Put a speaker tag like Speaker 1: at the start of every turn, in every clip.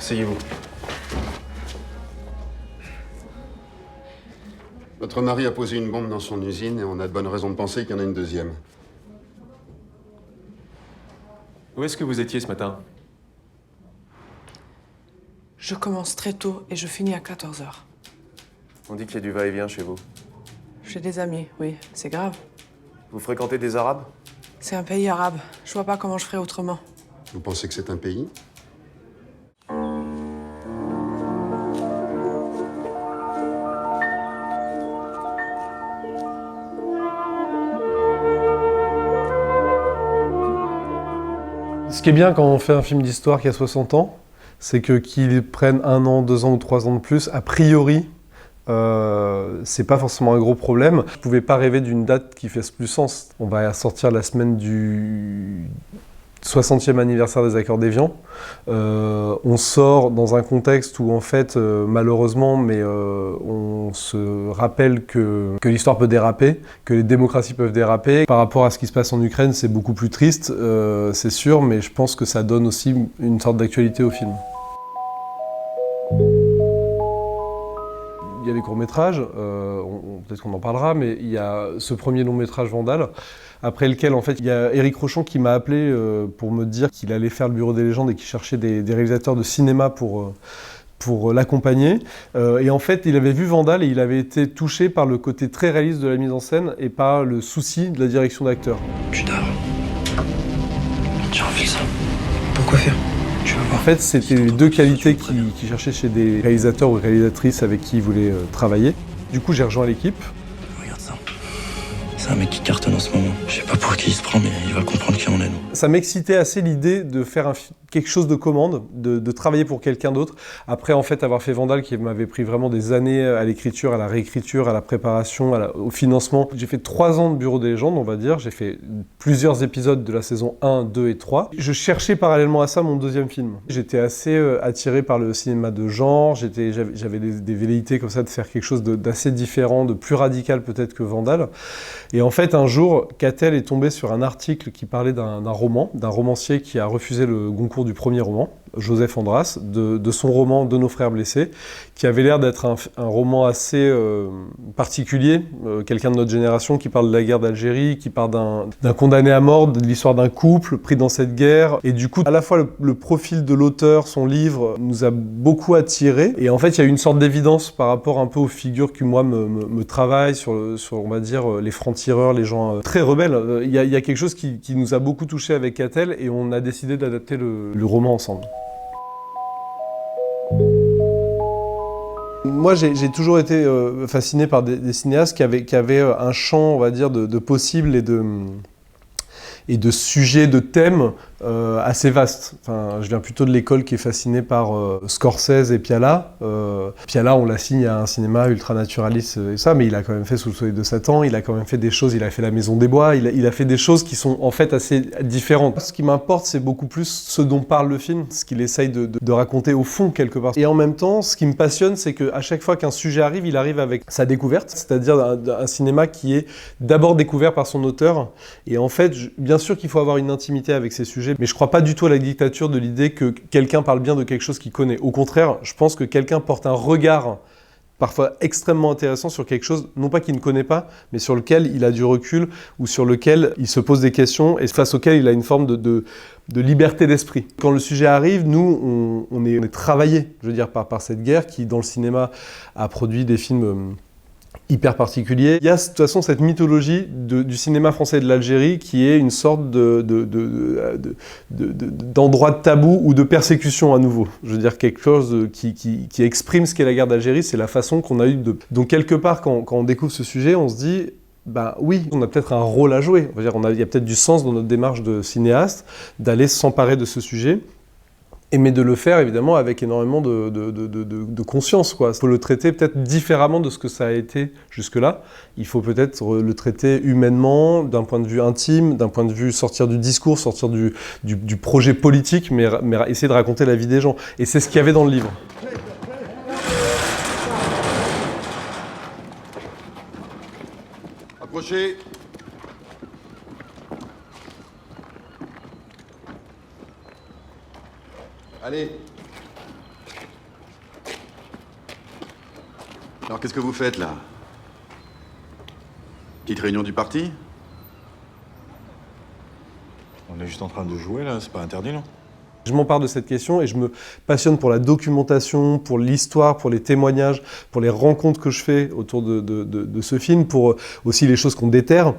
Speaker 1: Asseyez-vous.
Speaker 2: Votre mari a posé une bombe dans son usine et on a de bonnes raisons de penser qu'il y en a une deuxième.
Speaker 1: Où est-ce que vous étiez ce matin?
Speaker 3: Je commence très tôt et je finis à 14h.
Speaker 1: On dit qu'il y a du va-et-vient chez vous.
Speaker 3: J'ai des amis, oui. C'est grave.
Speaker 1: Vous fréquentez des Arabes?
Speaker 3: C'est un pays arabe. Je vois pas comment je ferais autrement.
Speaker 2: Vous pensez que c'est un pays?
Speaker 4: Ce qui est bien quand on fait un film d'histoire qui a 60 ans, c'est que qu'ils prennent 1 an, 2 ans ou 3 ans de plus, a priori, c'est pas forcément un gros problème. Je pouvais pas rêver d'une date qui fasse plus sens. On va sortir la semaine du 60e anniversaire des accords d'Évian. On sort dans un contexte où en fait, malheureusement, mais on se rappelle que l'histoire peut déraper, que les démocraties peuvent déraper. Par rapport à ce qui se passe en Ukraine, c'est beaucoup plus triste, c'est sûr, mais je pense que ça donne aussi une sorte d'actualité au film. Il y a des courts-métrages, peut-être qu'on en parlera, mais il y a ce premier long-métrage Vandale, après lequel, en fait, il y a Éric Rochon qui m'a appelé pour me dire qu'il allait faire le Bureau des légendes et qu'il cherchait des réalisateurs de cinéma pour l'accompagner. Et en fait, il avait vu Vandale et il avait été touché par le côté très réaliste de la mise en scène et par le souci de la direction d'acteur.
Speaker 5: Tu dors. J'ai envie de ça. Pourquoi faire?
Speaker 4: En fait, c'était les deux qualités qu'il cherchait chez des réalisateurs ou réalisatrices avec qui il voulait travailler. Du coup, j'ai rejoint l'équipe.
Speaker 5: Regarde ça. C'est un mec qui cartonne en ce moment. Je sais pas pour qui il se prend, mais il va comprendre qui on est, nous.
Speaker 4: Ça m'excitait assez l'idée de faire quelque chose de commande, de travailler pour quelqu'un d'autre. Après, en fait, avoir fait Vandale, qui m'avait pris vraiment des années à l'écriture, à la réécriture, à la préparation, au financement. J'ai fait 3 ans de Bureau des légendes, on va dire. J'ai fait plusieurs épisodes de la saison 1, 2 et 3. Je cherchais parallèlement à ça mon deuxième film. J'étais assez attiré par le cinéma de genre. J'avais des velléités comme ça de faire quelque chose d'assez différent, de plus radical peut-être que Vandale. Et en fait, un jour, Catel est tombé sur un article qui parlait d'un roman, d'un romancier qui a refusé le Goncourt du premier roman, Joseph Andras, de son roman De nos frères blessés, qui avait l'air d'être un roman assez particulier, quelqu'un de notre génération qui parle de la guerre d'Algérie, qui parle d'un condamné à mort, de l'histoire d'un couple pris dans cette guerre. Et du coup, à la fois le profil de l'auteur, son livre, nous a beaucoup attirés. Et en fait, il y a eu une sorte d'évidence par rapport un peu aux figures qui, moi, me travaillent sur, on va dire, les francs-tireurs, les gens très rebelles. Il y a quelque chose qui nous a beaucoup touché avec Catel et on a décidé d'adapter le roman ensemble. Moi, j'ai toujours été fasciné par des cinéastes qui avaient un champ, on va dire, de possibles et de sujets, de thèmes assez vastes. Enfin, je viens plutôt de l'école qui est fascinée par Scorsese et Piala. Piala, on l'assigne à un cinéma ultra-naturaliste et ça, mais il a quand même fait Sous le soleil de Satan, il a quand même fait des choses, il a fait La Maison des Bois, il a fait des choses qui sont en fait assez différentes. Ce qui m'importe, c'est beaucoup plus ce dont parle le film, ce qu'il essaye de raconter au fond quelque part. Et en même temps, ce qui me passionne, c'est qu'à chaque fois qu'un sujet arrive, il arrive avec sa découverte, c'est-à-dire un cinéma qui est d'abord découvert par son auteur. Et en fait, bien sûr qu'il faut avoir une intimité avec ces sujets, mais je crois pas du tout à la dictature de l'idée que quelqu'un parle bien de quelque chose qu'il connaît. Au contraire, je pense que quelqu'un porte un regard parfois extrêmement intéressant sur quelque chose, non pas qu'il ne connaît pas, mais sur lequel il a du recul ou sur lequel il se pose des questions et face auquel il a une forme de liberté d'esprit. Quand le sujet arrive, nous, on est travaillés, je veux dire, par cette guerre qui, dans le cinéma, a produit des films hyper particulier. Il y a de toute façon cette mythologie du cinéma français de l'Algérie qui est une sorte d'endroit de tabou ou de persécution à nouveau. Je veux dire quelque chose qui exprime ce qu'est la guerre d'Algérie, c'est la façon qu'on a eu de... Donc quelque part, quand on découvre ce sujet, on se dit... Ben oui, on a peut-être un rôle à jouer. On va dire, il y a peut-être du sens dans notre démarche de cinéaste d'aller s'emparer de ce sujet. Mais de le faire évidemment avec énormément de conscience, quoi. Il faut le traiter peut-être différemment de ce que ça a été jusque-là. Il faut peut-être le traiter humainement, d'un point de vue intime, d'un point de vue sortir du discours, sortir du projet politique, mais essayer de raconter la vie des gens. Et c'est ce qu'il y avait dans le livre.
Speaker 2: Approchez. Allez. Alors qu'est-ce que vous faites là? Petite réunion du parti?
Speaker 6: On est juste en train de jouer là, c'est pas interdit non?
Speaker 4: Je m'empare de cette question et je me passionne pour la documentation, pour l'histoire, pour les témoignages, pour les rencontres que je fais autour de ce film, pour aussi les choses qu'on déterre.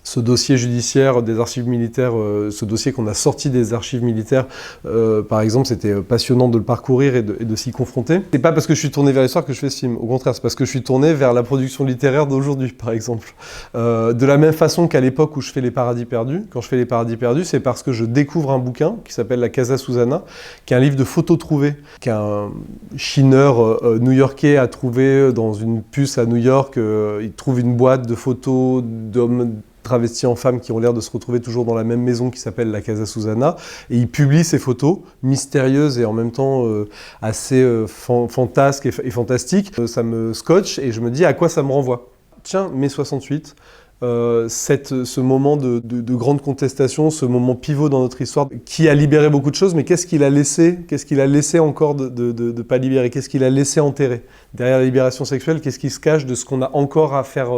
Speaker 4: Ce dossier judiciaire des archives militaires, ce dossier qu'on a sorti des archives militaires, par exemple, c'était passionnant de le parcourir et de s'y confronter. C'est pas parce que je suis tourné vers l'histoire que je fais ce film. Au contraire, c'est parce que je suis tourné vers la production littéraire d'aujourd'hui, par exemple. De la même façon qu'à l'époque où je fais Les Paradis Perdus, quand je fais Les Paradis Perdus, c'est parce que je découvre un bouquin qui s'appelle La Casa Susana, qui est un livre de photos trouvées, qu'un chineur new-yorkais a trouvé dans une puce à New York. Il trouve une boîte de photos d'hommes travestis en femmes qui ont l'air de se retrouver toujours dans la même maison qui s'appelle la Casa Susana, et il publie ces photos mystérieuses et en même temps assez fantasques et fantastiques. Ça me scotche et je me dis à quoi ça me renvoie. Tiens, mai 68, ce moment de grande contestation, ce moment pivot dans notre histoire qui a libéré beaucoup de choses, mais qu'est-ce qu'il a laissé encore de pas libérer, qu'est-ce qu'il a laissé enterrer derrière la libération sexuelle, qu'est-ce qui se cache de ce qu'on a encore à faire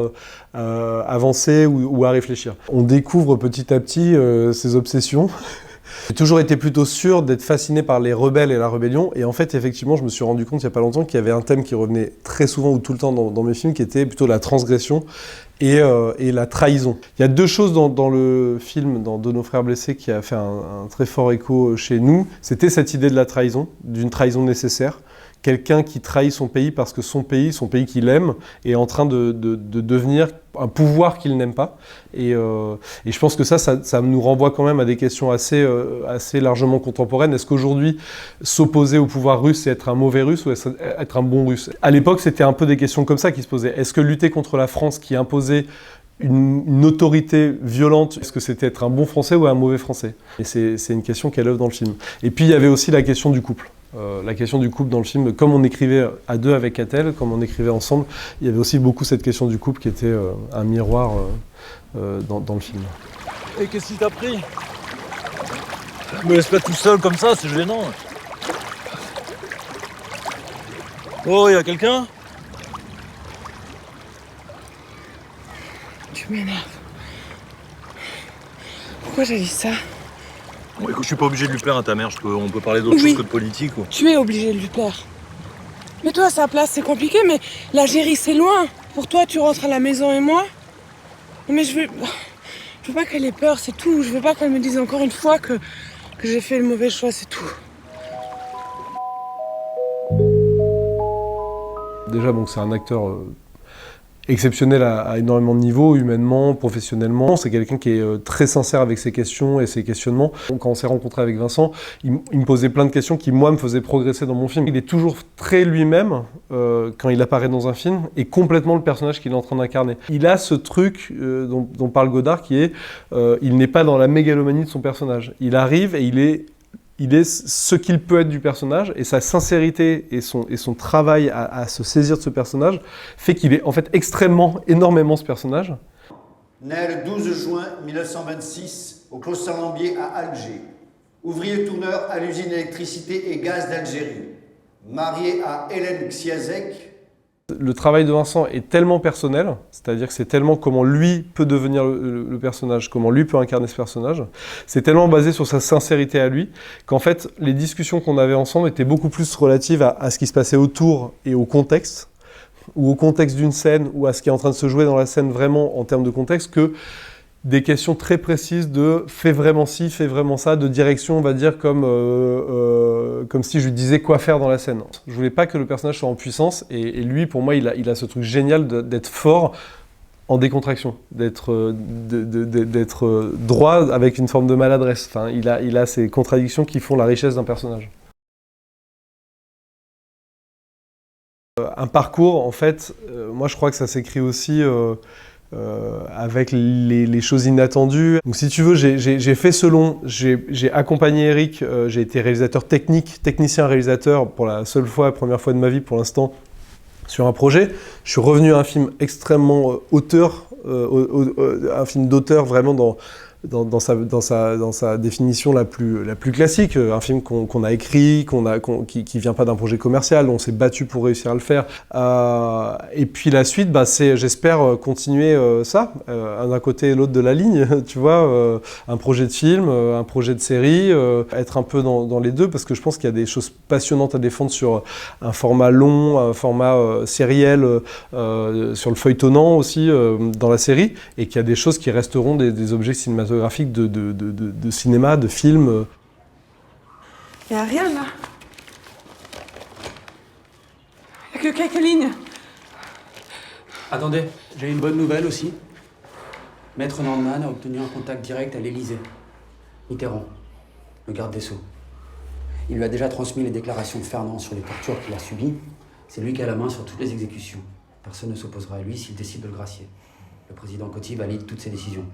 Speaker 4: avancer ou à réfléchir. On découvre petit à petit ces obsessions. J'ai toujours été plutôt sûr d'être fasciné par les rebelles et la rébellion, et en fait, effectivement, je me suis rendu compte il n'y a pas longtemps qu'il y avait un thème qui revenait très souvent ou tout le temps dans mes films, qui était plutôt la transgression et la trahison. Il y a deux choses dans le film, dans De nos frères blessés, qui a fait un très fort écho chez nous. C'était cette idée de la trahison, d'une trahison nécessaire. Quelqu'un qui trahit son pays parce que son pays qu'il aime, est en train de devenir un pouvoir qu'il n'aime pas. Et je pense que ça nous renvoie quand même à des questions assez largement contemporaines. Est-ce qu'aujourd'hui, s'opposer au pouvoir russe, c'est être un mauvais russe ou être un bon russe? À l'époque, c'était un peu des questions comme ça qui se posaient. Est-ce que lutter contre la France qui imposait une autorité violente, est-ce que c'était être un bon Français ou un mauvais Français? Et c'est une question qu'elle œuvre dans le film. Et puis il y avait aussi la question du couple. La question du couple dans le film, comme on écrivait à deux avec Catel, comme on écrivait ensemble, il y avait aussi beaucoup cette question du couple qui était un miroir dans le film.
Speaker 7: Et qu'est-ce qui t'a pris? Me laisse pas tout seul comme ça, c'est gênant. Oh, y a quelqu'un?
Speaker 3: Tu m'énerves. Pourquoi j'ai dit ça?
Speaker 7: Bon, écoute, je suis pas obligé de lui plaire à ta mère, on peut parler d'autre chose que de politique. Ou...
Speaker 3: Tu es obligé de lui plaire. Mais toi, à sa place, c'est compliqué, mais l'Algérie, c'est loin. Pour toi, tu rentres à la maison et moi? Mais je veux pas qu'elle ait peur, c'est tout. Je veux pas qu'elle me dise encore une fois que j'ai fait le mauvais choix, c'est tout.
Speaker 4: Déjà, bon, c'est un acteur exceptionnel à énormément de niveaux, humainement, professionnellement. C'est quelqu'un qui est très sincère avec ses questions et ses questionnements. Quand on s'est rencontré avec Vincent, il me posait plein de questions qui, moi, me faisaient progresser dans mon film. Il est toujours très lui-même quand il apparaît dans un film et complètement le personnage qu'il est en train d'incarner. Il a ce truc dont parle Godard qui est il n'est pas dans la mégalomanie de son personnage. Il arrive et il est ce qu'il peut être du personnage, et sa sincérité et son travail à se saisir de ce personnage fait qu'il est en fait énormément ce personnage.
Speaker 8: Né le 12 juin 1926 au Clos Saint-Lambier à Alger. Ouvrier tourneur à l'usine électricité et gaz d'Algérie. Marié à Hélène Xiazek.
Speaker 4: Le travail de Vincent est tellement personnel, c'est-à-dire que c'est tellement comment lui peut devenir le personnage, comment lui peut incarner ce personnage. C'est tellement basé sur sa sincérité à lui, qu'en fait, les discussions qu'on avait ensemble étaient beaucoup plus relatives à ce qui se passait autour et au contexte, ou au contexte d'une scène, ou à ce qui est en train de se jouer dans la scène vraiment en termes de contexte, que des questions très précises de « fais vraiment ci, fais vraiment ça », de direction, on va dire, comme si je lui disais quoi faire dans la scène. Je voulais pas que le personnage soit en puissance, et lui, pour moi, il a ce truc génial d'être fort en décontraction, d'être droit avec une forme de maladresse. Enfin, il a ces contradictions qui font la richesse d'un personnage. Un parcours, en fait, moi je crois que ça s'écrit aussi avec les choses inattendues. Donc si tu veux, j'ai fait ce long, j'ai accompagné Eric, j'ai été réalisateur technicien-réalisateur pour la première fois de ma vie pour l'instant, sur un projet. Je suis revenu à un film extrêmement auteur, un film d'auteur vraiment dans sa définition la plus classique, un film qu'on a écrit, qui vient pas d'un projet commercial, on s'est battu pour réussir à le faire. Et puis la suite, c'est, j'espère, continuer ça, d'un côté et l'autre de la ligne, tu vois, un projet de film, un projet de série, être un peu dans les deux, parce que je pense qu'il y a des choses passionnantes à défendre sur un format long, un format sériel, sur le feuilletonnant aussi, dans la série, et qu'il y a des choses qui resteront des objets cinématographiques de cinéma, de film.
Speaker 3: Y a rien là. Y a que quelques lignes.
Speaker 9: Attendez, j'ai une bonne nouvelle aussi. Maître Nordman a obtenu un contact direct à l'Élysée. Mitterrand, le garde des Sceaux. Il lui a déjà transmis les déclarations de Fernand sur les tortures qu'il a subies. C'est lui qui a la main sur toutes les exécutions. Personne ne s'opposera à lui s'il décide de le gracier. Le président Coty valide toutes ses décisions.